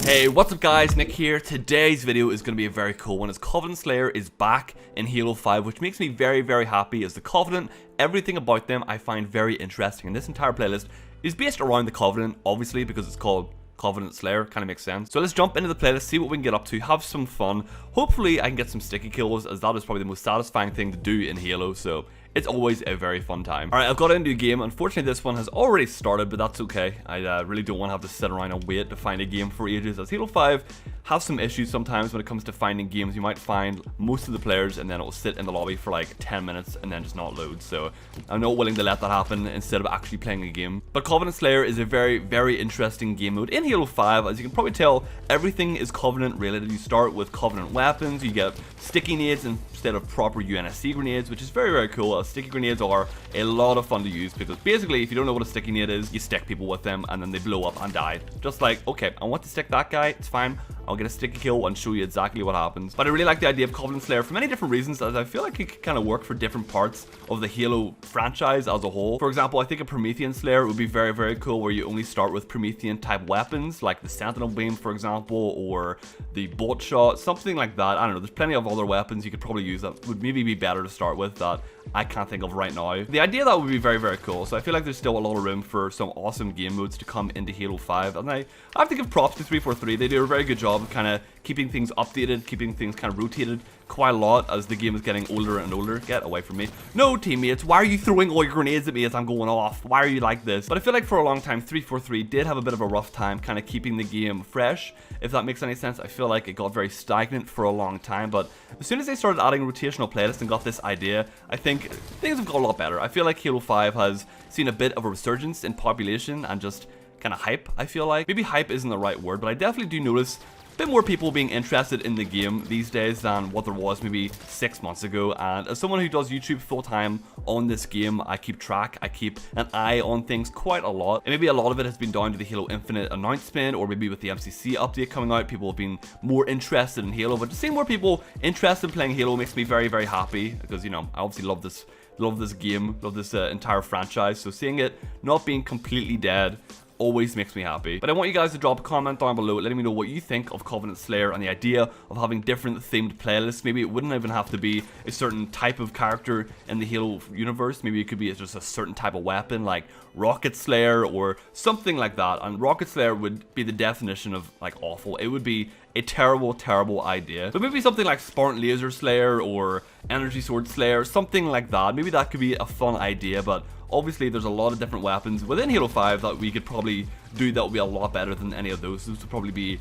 Hey, what's up guys, Nick here. Today's video is going to be a very cool one as Covenant Slayer is back in Halo 5, which makes me very happy as the Covenant, everything about them I find very interesting. And this entire playlist is based around the Covenant, obviously, because it's called Covenant Slayer, kind of makes sense. So let's jump into the playlist, see what we can get up to, have some fun. Hopefully I can get some sticky kills, as that is probably the most satisfying thing to do in Halo, so it's always a very fun time. Alright, I've got into a game. Unfortunately, this one has already started, but that's okay. I really don't want to have to sit around and wait to find a game for ages, as Halo 5 has some issues sometimes when it comes to finding games. You might find most of the players and then it will sit in the lobby for like 10 minutes and then just not load. So I'm not willing to let that happen instead of actually playing a game. But Covenant Slayer is a very interesting game mode in Halo 5. As you can probably tell, everything is Covenant related. You start with Covenant weapons, you get sticky nades instead of proper UNSC grenades, which is very cool. Sticky grenades are a lot of fun to use because basically if you don't know what a sticky nade is, you stick people with them and then they blow up and die. Just like, okay, I want to stick that guy, it's fine, I'll get a sticky kill and show you exactly what happens. But I really like the idea of Covenant Slayer for many different reasons, as I feel like it could kind of work for different parts of the Halo franchise as a whole. For example, I think a Promethean Slayer would be very cool, where you only start with Promethean type weapons like the Sentinel Beam, for example, or the Bolt Shot, something like that. I don't know, there's plenty of other weapons you could probably use that would maybe be better to start with that I can't think of right now. The idea of that would be very cool, so I feel like there's still a lot of room for some awesome game modes to come into Halo 5, and I have to give props to 343. They do a very good job of kind of keeping things updated, keeping things kind of rotated quite a lot as the game is getting older and older. Get away from me. No, teammates, why are you throwing all your grenades at me as I'm going off? Why are you like this? But I feel like for a long time 343 did have a bit of a rough time kind of keeping the game fresh, if that makes any sense. I feel like it got very stagnant for a long time, but as soon as they started adding rotational playlists and got this idea, I think things have got a lot better. I feel like Halo 5 has seen a bit of a resurgence in population and just kind of hype, I feel like. Maybe hype isn't the right word, but I definitely do notice a bit more people being interested in the game these days than what there was maybe 6 months ago. And as someone who does YouTube full-time on this game, I keep track, I keep an eye on things quite a lot. And maybe a lot of it has been down to the Halo Infinite announcement, or maybe with the MCC update coming out, people have been more interested in Halo. But to see more people interested in playing Halo makes me very happy, because, you know, I obviously love this game, love this entire franchise. So seeing it not being completely dead always makes me happy. But I want you guys to drop a comment down below letting me know what you think of Covenant Slayer and the idea of having different themed playlists. Maybe it wouldn't even have to be a certain type of character in the Halo universe. Maybe it could be just a certain type of weapon like Rocket Slayer or something like that. And Rocket Slayer would be the definition of like awful. It would be a terrible idea. But maybe something like Spartan Laser Slayer or Energy Sword Slayer, something like that. Maybe that could be a fun idea, but obviously there's a lot of different weapons within Halo 5 that we could probably do that would be a lot better than any of those. This would probably be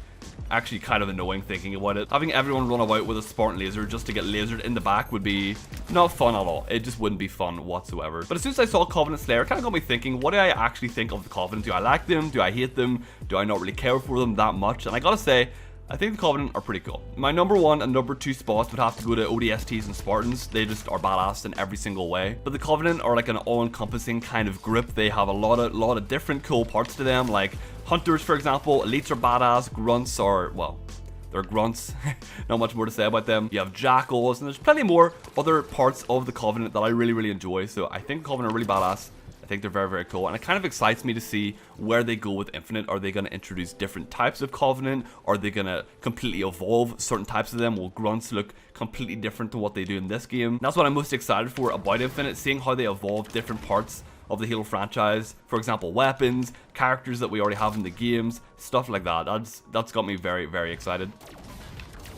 actually kind of annoying thinking about it. Having everyone run about with a Spartan laser just to get lasered in the back would be not fun at all. It just wouldn't be fun whatsoever. But as soon as I saw Covenant Slayer, it kind of got me thinking, what do I actually think of the Covenant? Do I like them? Do I hate them? Do I not really care for them that much? And I gotta say, I think the Covenant are pretty cool. My number 1 and number 2 spots would have to go to ODSTs and Spartans. They just are badass in every single way. But the Covenant are like an all-encompassing kind of group. They have a lot of different cool parts to them, like Hunters, for example. Elites are badass. Grunts are, well, they're grunts. Not much more to say about them. You have Jackals, and there's plenty more other parts of the Covenant that I really enjoy. So I think the Covenant are really badass. I think they're very cool, and it kind of excites me to see where they go with Infinite. Are they going to introduce different types of Covenant? Are they going to completely evolve certain types of them? Will Grunts look completely different to what they do in this game? That's what I'm most excited for about Infinite, seeing how they evolve different parts of the Halo franchise. For example, weapons, characters that we already have in the games, stuff like that. That's got me very excited.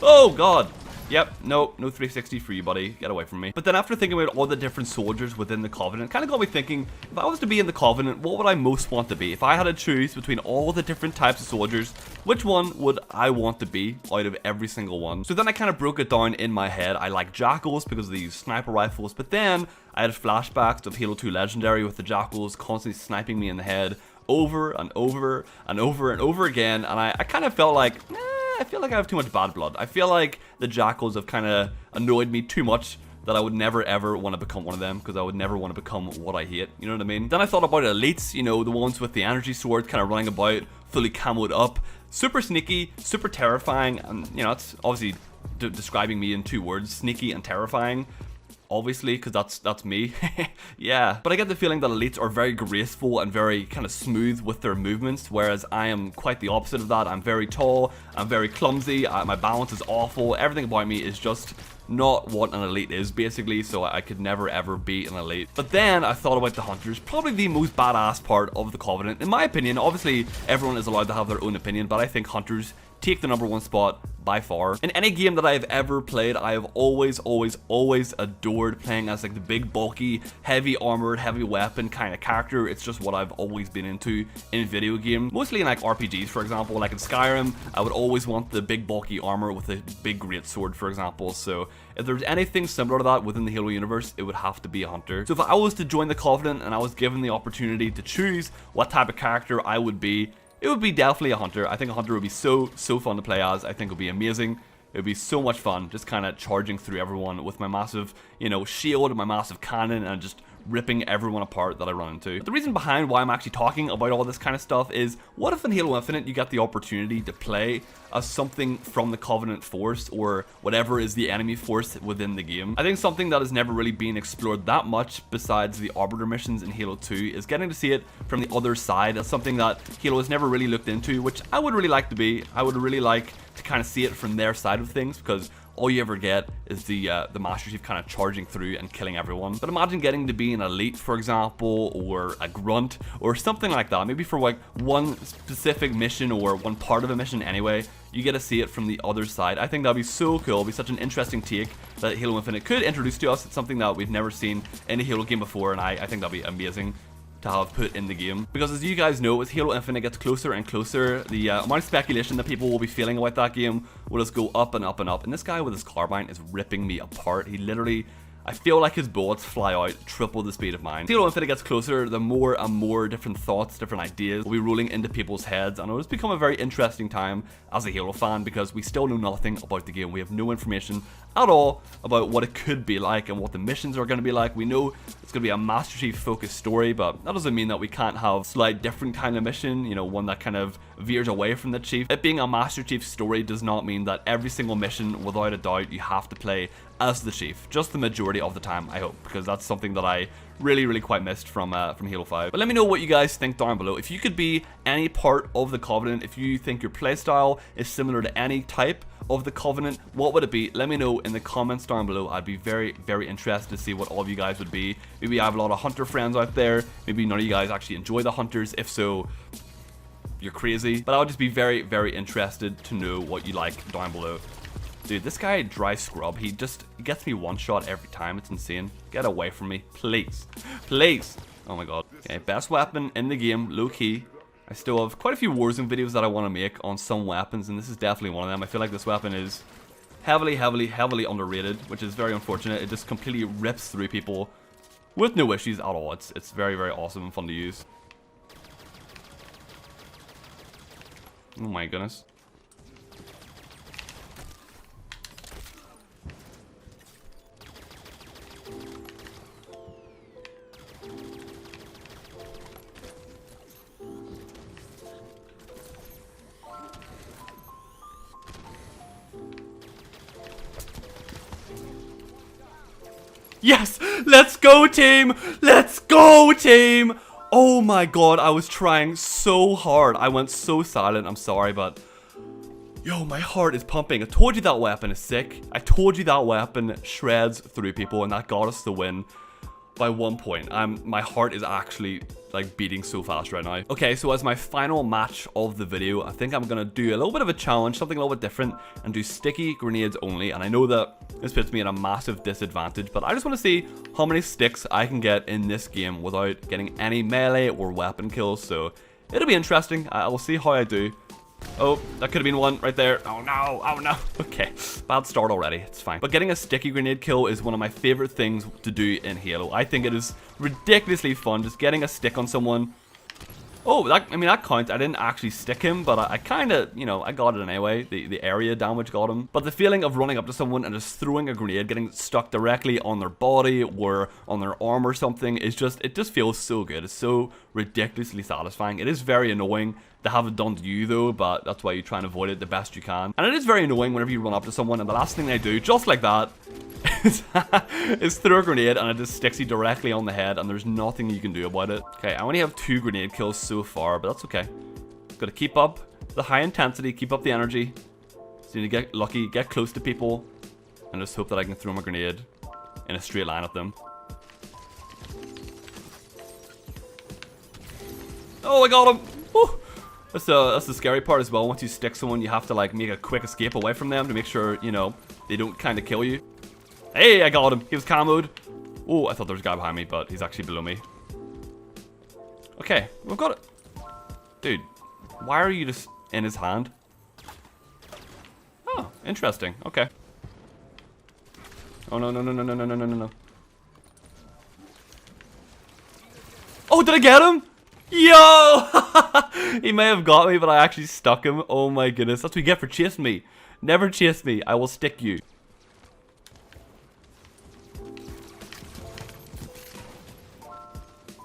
Oh god! Yep, no 360 for you, buddy. Get away from me. But then after thinking about all the different soldiers within the Covenant, it kind of got me thinking, if I was to be in the Covenant, what would I most want to be? If I had to choose between all the different types of soldiers, which one would I want to be out of every single one? So then I kind of broke it down in my head. I like Jackals because of these sniper rifles, but then I had flashbacks of Halo 2 Legendary with the Jackals constantly sniping me in the head over and over again, and I kind of felt like, I feel like I have too much bad blood. I feel like the Jackals have kind of annoyed me too much that I would never ever want to become one of them, because I would never want to become what I hate, you know what I mean? Then I thought about Elites, you know, the ones with the energy sword kind of running about, fully camoed up, super sneaky, super terrifying, and you know, it's obviously describing me in 2 words, sneaky and terrifying. obviously, because that's me. Yeah, but I get the feeling that elites are very graceful and very kind of smooth with their movements, whereas I am quite the opposite of that. I'm very tall, I'm very clumsy, my balance is awful, everything about me is just not what an elite is, basically, so I could never ever be an elite. But then I thought about the hunters, probably the most badass part of the Covenant, in my opinion. Obviously, everyone is allowed to have their own opinion, but I think hunters take the #1 spot by far. In any game that I have ever played, I have always adored playing as like the big, bulky, heavy armored, heavy weapon kind of character. It's just what I've always been into in video games. Mostly in like RPGs, for example. Like in Skyrim, I would always want the big, bulky armor with a big, great sword, for example. So if there's anything similar to that within the Halo universe, it would have to be a hunter. So if I was to join the Covenant and I was given the opportunity to choose what type of character I would be, it would be definitely a hunter. I think a hunter would be so fun to play as. I think it would be amazing. It would be so much fun just kind of charging through everyone with my massive, you know, shield and my massive cannon and just ripping everyone apart that I run into. But the reason behind why I'm actually talking about all this kind of stuff is, what if in Halo Infinite you get the opportunity to play as something from the Covenant force or whatever is the enemy force within the game? I think something that has never really been explored that much besides the Arbiter missions in Halo 2 is getting to see it from the other side. That's something that Halo has never really looked into, which I would really like to be. I would really like to kind of see it from their side of things, because all you ever get is the Master Chief kind of charging through and killing everyone. But imagine getting to be an elite, for example, or a grunt, or something like that. Maybe for like one specific mission or one part of a mission anyway, you get to see it from the other side. I think that'd be so cool. It'd be such an interesting take that Halo Infinite could introduce to us. It's something that we've never seen in a Halo game before, and I think that'd be amazing to have put in the game. Because as you guys know, as Halo Infinite gets closer and closer, the amount of speculation that people will be feeling about that game will just go up and up and up. And this guy with his carbine is ripping me apart. He literally, I feel like his bullets fly out triple the speed of mine. As Halo Infinite gets closer, the more and more different thoughts, different ideas will be rolling into people's heads, and it has become a very interesting time as a Halo fan, because we still know nothing about the game. We have no information at all about what it could be like and what the missions are going to be like. We know it's going to be a Master Chief focused story, but that doesn't mean that we can't have slight different kind of mission, you know, one that kind of veers away from the Chief. It being a Master Chief story does not mean that every single mission, without a doubt, you have to play as the Chief. Just the majority of the time, I hope, because that's something that I really quite missed from Halo 5. But let me know what you guys think down below. If you could be any part of the Covenant, if you think your playstyle is similar to any type of the Covenant, what would it be? Let me know in the comments down below. I'd be very interested to see what all of you guys would be. Maybe I have a lot of hunter friends out there. Maybe none of you guys actually enjoy the hunters. If so, you're crazy. But I would just be very interested to know what you like down below. Dude, this guy, Dry Scrub, he gets me one shot every time. It's insane. Get away from me, please. Please. Oh my god. Okay, best weapon in the game, low key. I still have quite a few Warzone videos that I want to make on some weapons, and this is definitely one of them. I feel like this weapon is heavily underrated, which is very unfortunate. It just completely rips through people with no issues at all. It's very awesome and fun to use. Oh my goodness. Yes! Let's go, team! Let's go, team! Oh my god, I was trying so hard. I went so silent. I'm sorry, but yo, my heart is pumping. I told you that weapon is sick. I told you that weapon shreds through people, and that got us the win by 1 point. My heart is actually like beating so fast right now. Okay, so as my final match of the video, I think I'm gonna do a little bit of a challenge, something a little bit different, and do sticky grenades only. And I know that this puts me at a massive disadvantage, but I just want to see how many sticks I can get in this game without getting any melee or weapon kills. So it'll be interesting. I will see how I do. Oh, that could have been one right there. Oh no, oh no. Okay, bad start already. It's fine. But getting a sticky grenade kill is one of my favorite things to do in Halo. I think it is ridiculously fun, just getting a stick on someone. Oh, I mean, that counts. I didn't actually stick him, but I kind of, you know, I got it anyway. The area damage got him. But the feeling of running up to someone and just throwing a grenade, getting stuck directly on their body or on their arm or something, is just, it just feels so good. It's so ridiculously satisfying. It is very annoying to have it done to you though, but that's why you try and avoid it the best you can. And it is very annoying whenever you run up to someone and the last thing they do, just like that, is throw a grenade and it just sticks you directly on the head and there's nothing you can do about it. Okay, I only have 2 grenade kills so far, but that's okay. Gotta keep up the high intensity, keep up the energy. So you need to get lucky, get close to people, and just hope that I can throw my grenade in a straight line at them. Oh, I got him! Woo. That's the scary part as well. Once you stick someone, you have to like make a quick escape away from them to make sure, you know, they don't kind of kill you. Hey, I got him. He was camoed. Oh, I thought there was a guy behind me, but he's actually below me. Okay, we've got it. Dude, why are you just in his hand? Oh, interesting. Okay. Oh, no, no, no, no, no, no, no, no, no. Oh, did I get him? Yo! He may have got me, but I actually stuck him. Oh my goodness. That's what you get for chasing me. Never chase me. I will stick you.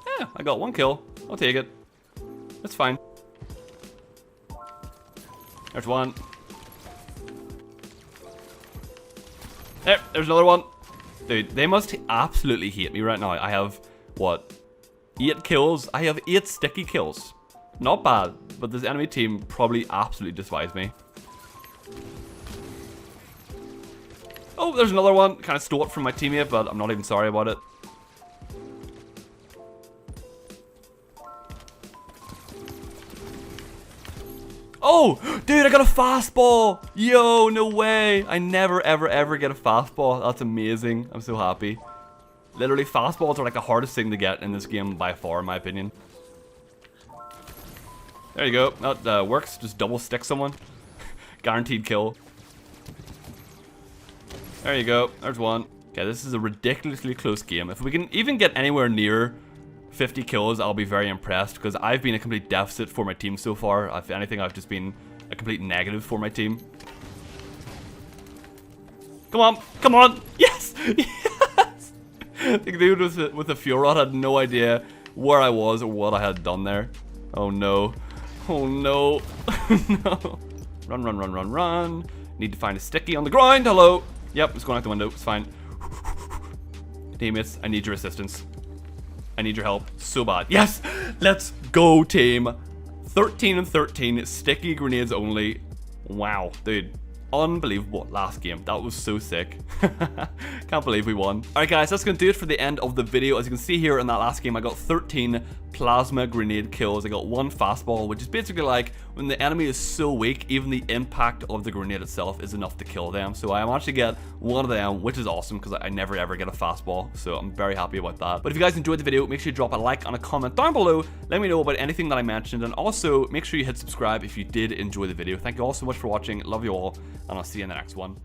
Yeah, I got 1 kill. I'll take it. That's fine. There's 1. There's another one. Dude, they must absolutely hate me right now. I have, what, 8 kills? I have 8 sticky kills. Not bad, but this enemy team probably absolutely despises me. Oh, there's another one. Kind of stole it from my teammate, but I'm not even sorry about it. Oh, dude, I got a fastball. Yo, no way. I never, ever, ever get a fastball. That's amazing. I'm so happy. Literally, fastballs are like the hardest thing to get in this game by far, in my opinion. There you go. That works. Just double stick someone. Guaranteed kill. There you go. There's 1. Okay, this is a ridiculously close game. If we can even get anywhere near 50 kills, I'll be very impressed, because I've been a complete deficit for my team so far. If anything, I've just been a complete negative for my team. Come on, come on, yes, yes! The dude with the fuel rod had no idea where I was or what I had done there. Oh no, oh no, no. Run, run, run, run, run. Need to find a sticky on the ground, hello. Yep, it's going out the window, it's fine. Teammates, I need your assistance. I need your help so bad. Yes! Let's go, team. 13 and 13. Sticky grenades only. Wow, dude. Unbelievable last game. That was so sick. Can't believe we won. Alright guys, that's going to do it for the end of the video. As you can see here in that last game, I got 13 plasma grenade kills. I got 1 fastball, which is basically like when the enemy is so weak, even the impact of the grenade itself is enough to kill them. So I managed to get 1 of them, which is awesome because I never ever get a fastball. So I'm very happy about that. But if you guys enjoyed the video, make sure you drop a like and a comment down below. Let me know about anything that I mentioned, and also make sure you hit subscribe if you did enjoy the video. Thank you all so much for watching. Love you all, and I'll see you in the next one.